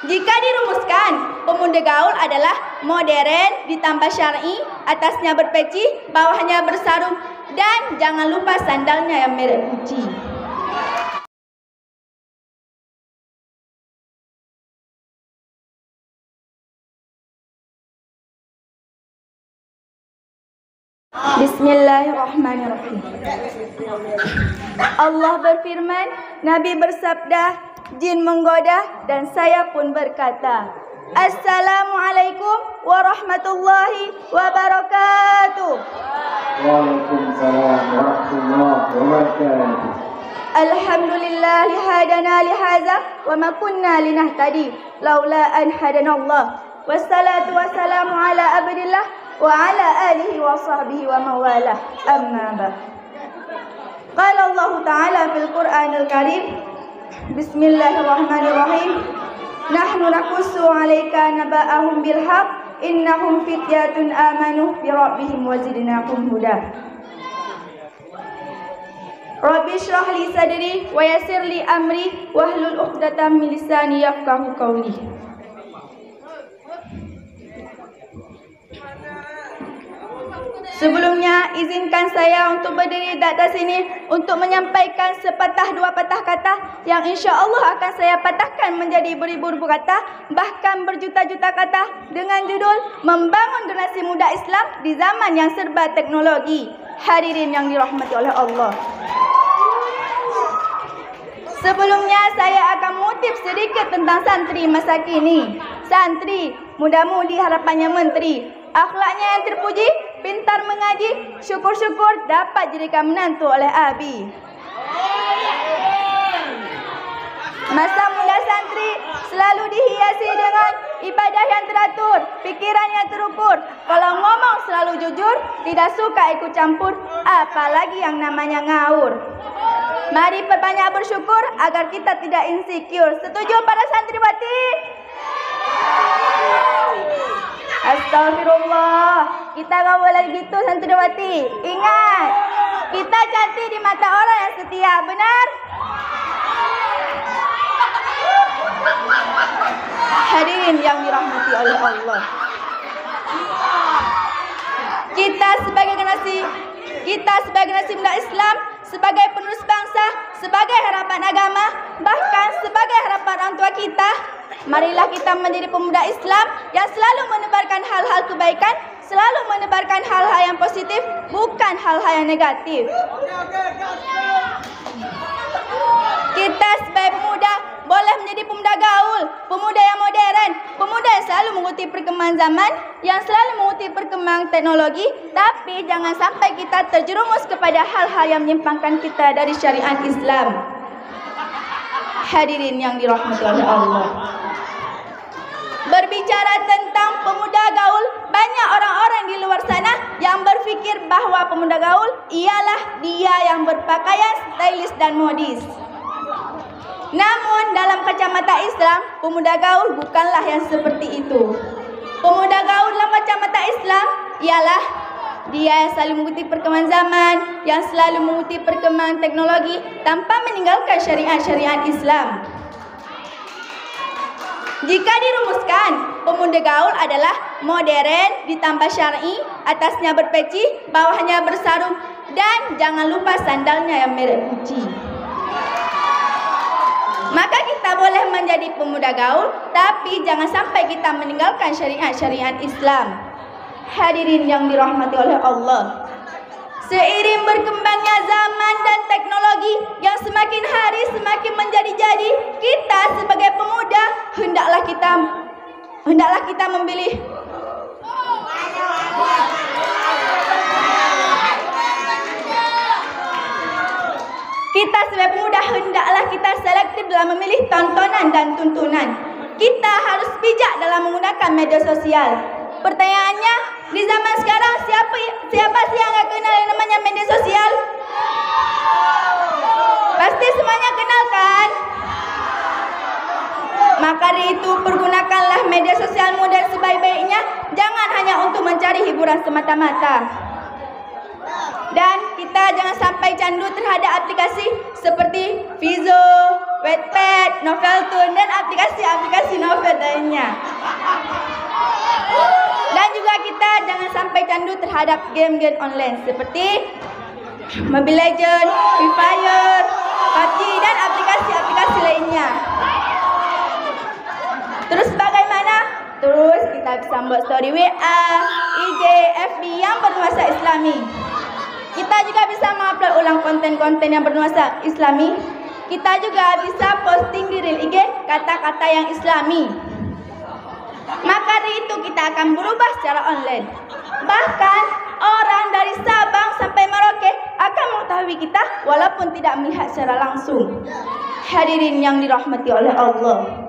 Jika dirumuskan, pemuda gaul adalah modern ditambah syar'i, atasnya berpeci, bawahnya bersarung, dan jangan lupa sandalnya yang merek Gucci. Bismillahirrahmanirrahim. Allah berfirman, Nabi bersabda, jin menggoda dan saya pun berkata, Assalamualaikum warahmatullahi wabarakatuh. Waalaikumsalam warahmatullahi wabarakatuh. Alhamdulillah lihadana lihaza wa ma kunna linahtadi laula an hadanallah. Wassalatu wassalamu ala abdillah wa ala alihi wa sahbihi wa mawalah. Amma ba'd. Qala Allah Ta'ala fil Qur'anil Karim, Bismillahirrahmanirrahim. Nahnu naqussu 'alaika naba'ahum bil haqq innahum fityatun amanu bi rabbihim wa zidnahum huda. Rabbi shrah li sadri wa yassir li amri wahlul 'uqdatam min lisani yafqahu qawli. Sebelumnya, izinkan saya untuk berdiri di atas sini untuk menyampaikan sepatah dua patah kata yang insya Allah akan saya patahkan menjadi beribu-ribu kata, bahkan berjuta-juta kata dengan judul Membangun Generasi Muda Islam di Zaman yang Serba Teknologi. Hadirin yang dirahmati oleh Allah. Sebelumnya, saya akan mengutip sedikit tentang santri masa kini. Santri, muda-mudi harapannya menteri. Akhlaknya yang terpuji, pintar mengaji, syukur-syukur dapat jadikan menantu oleh Abi. Masa muda santri selalu dihiasi dengan ibadah yang teratur, pikiran yang terukur. Kalau ngomong selalu jujur, tidak suka ikut campur, apalagi yang namanya ngaur. Mari perbanyak bersyukur agar kita tidak insecure. Setuju para santriwati? Astagfirullah. Kita gak boleh gitu santriwati. Ingat, kita cantik di mata orang yang setia. Benar? Hadirin yang dirahmati oleh Allah. Kita sebagai generasi muda Islam, sebagai penerus bangsa, sebagai harapan agama, bahkan sebagai harapan orang tua kita, marilah kita menjadi pemuda Islam yang selalu menebarkan hal-hal kebaikan, selalu menebarkan hal-hal yang positif, bukan hal-hal yang negatif. Kita sebagai pemuda boleh menjadi pemuda gaul, pemuda yang modern, pemuda yang selalu mengikuti perkembangan zaman, yang selalu mengikuti perkembangan teknologi, tapi jangan sampai kita terjerumus kepada hal-hal yang menyimpangkan kita dari syariat Islam. Hadirin yang dirahmati oleh Allah. Berbicara tentang pemuda gaul, banyak orang-orang di luar sana yang berfikir bahwa pemuda gaul ialah dia yang berpakaian stylish dan modis. Namun dalam kacamata Islam, pemuda gaul bukanlah yang seperti itu. Pemuda gaul dalam kacamata Islam ialah dia yang selalu mengikuti perkembangan zaman, yang selalu mengikuti perkembangan teknologi tanpa meninggalkan syariat-syariat Islam. Jika dirumuskan, pemuda gaul adalah modern ditambah syar'i, atasnya berpeci, bawahnya bersarung, dan jangan lupa sandalnya yang merek Gucci. Maka kita boleh menjadi pemuda gaul, tapi jangan sampai kita meninggalkan syariat-syariat Islam. Hadirin yang dirahmati oleh Allah. Seiring berkembangnya zaman dan teknologi yang semakin hari semakin menjadi-jadi, kita sebagai pemuda hendaklah kita memilih selektif dalam memilih tontonan dan tuntunan. Kita harus bijak dalam menggunakan media sosial. Pertanyaannya, di zaman sekarang siapa sih yang gak kenal yang namanya media sosial? Pasti semuanya kenal kan? Maka dari itu pergunakanlah media sosialmu dan sebaik-baiknya. Jangan hanya untuk mencari hiburan semata-mata. Dan kita jangan sampai candu terhadap aplikasi seperti Fizo, Wattpad, Noveltoon dan aplikasi-aplikasi novel lainnya. Dan juga kita jangan sampai candu terhadap game-game online seperti Mobile Legends, Free Fire, PUBG dan aplikasi-aplikasi lainnya. Terus bagaimana? Terus kita bisa buat story WA, IG, FB yang bernuansa Islami. Kita juga bisa mengupload ulang konten-konten yang bernuansa Islami. Kita juga bisa posting di reel IG kata-kata yang Islami. Maka dari itu kita akan berubah secara online. Bahkan orang dari Sabang sampai Merauke akan mengetahui kita walaupun tidak melihat secara langsung. Hadirin yang dirahmati oleh Allah.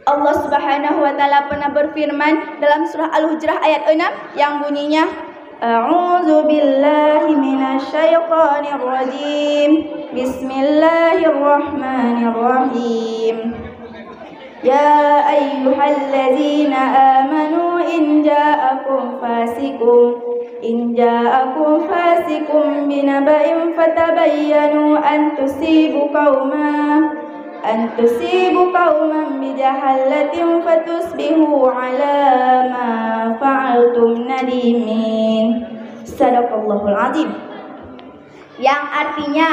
Allah Subhanahu wa taala pernah berfirman dalam surah Al-Hujrah ayat 6 yang bunyinya A'udzu billahi minasyaitonir rajim. Bismillahirrahmanirrahim. Ya ayyuhalladzina amanu in ja'akum fasiqun binaba'in fatabayyanu an tusibu qauman bijahalatin fatusbihu ala ma fa'altum nadimin. Sadaqallahul azim. Yang artinya,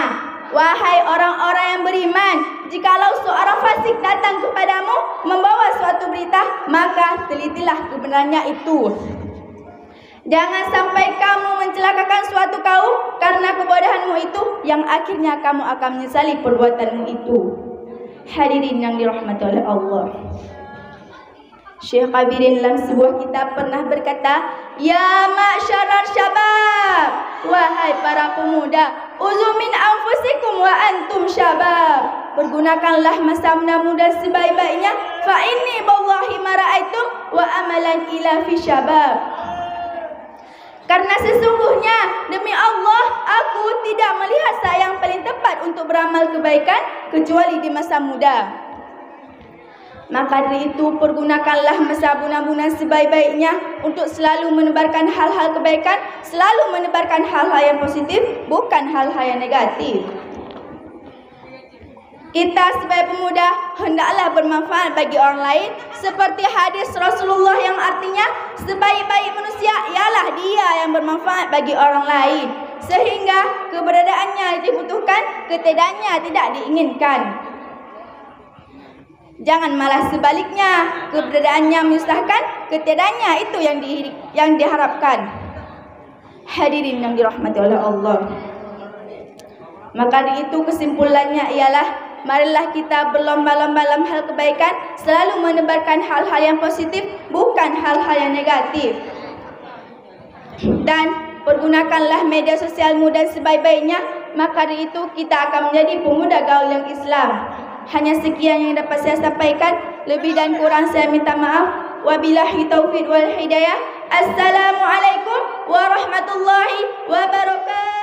wahai orang-orang yang beriman, jikalau seorang fasik datang kepadamu membawa suatu berita, maka telitilah kebenarannya itu. Jangan sampai kamu mencelakakan suatu kaum karena kebodohanmu itu, yang akhirnya kamu akan menyesali perbuatanmu itu. Hadirin yang dirahmati oleh Allah. Syekh Kabirin dalam sebuah kitab pernah berkata, Ya ma'syarar syabab, wahai para pemuda, uzu min anfusikum wa antum syabab. Pergunakanlah masa muda sebaik-baiknya, fa inni wallahi ma ra'aitum wa amalan ila fi syabab. Karena sesungguhnya demi Allah aku tidak melihat saat yang paling tepat untuk beramal kebaikan kecuali di masa muda. Maka dari itu pergunakanlah masa muda sebaik-baiknya untuk selalu menebarkan hal-hal kebaikan, selalu menebarkan hal-hal yang positif, bukan hal-hal yang negatif. Kita sebagai pemuda hendaklah bermanfaat bagi orang lain seperti hadis Rasulullah yang artinya sebaik-baik manusia ialah dia yang bermanfaat bagi orang lain, sehingga keberadaannya dibutuhkan, ketidaknya tidak diinginkan. Jangan malah sebaliknya, keberadaannya menyusahkan, ketidaknya itu yang diharapkan. Hadirin yang dirahmati oleh Allah. Maka dari itu kesimpulannya ialah marilah kita berlomba-lomba dalam hal kebaikan, selalu menebarkan hal-hal yang positif, bukan hal-hal yang negatif. Dan pergunakanlah media sosial muda sebaik-baiknya, maka dari itu kita akan menjadi pemuda gaul yang Islam. Hanya sekian yang dapat saya sampaikan, lebih dan kurang saya minta maaf. Wabillahi taufiq wal hidayah. Assalamualaikum warahmatullahi wabarakatuh.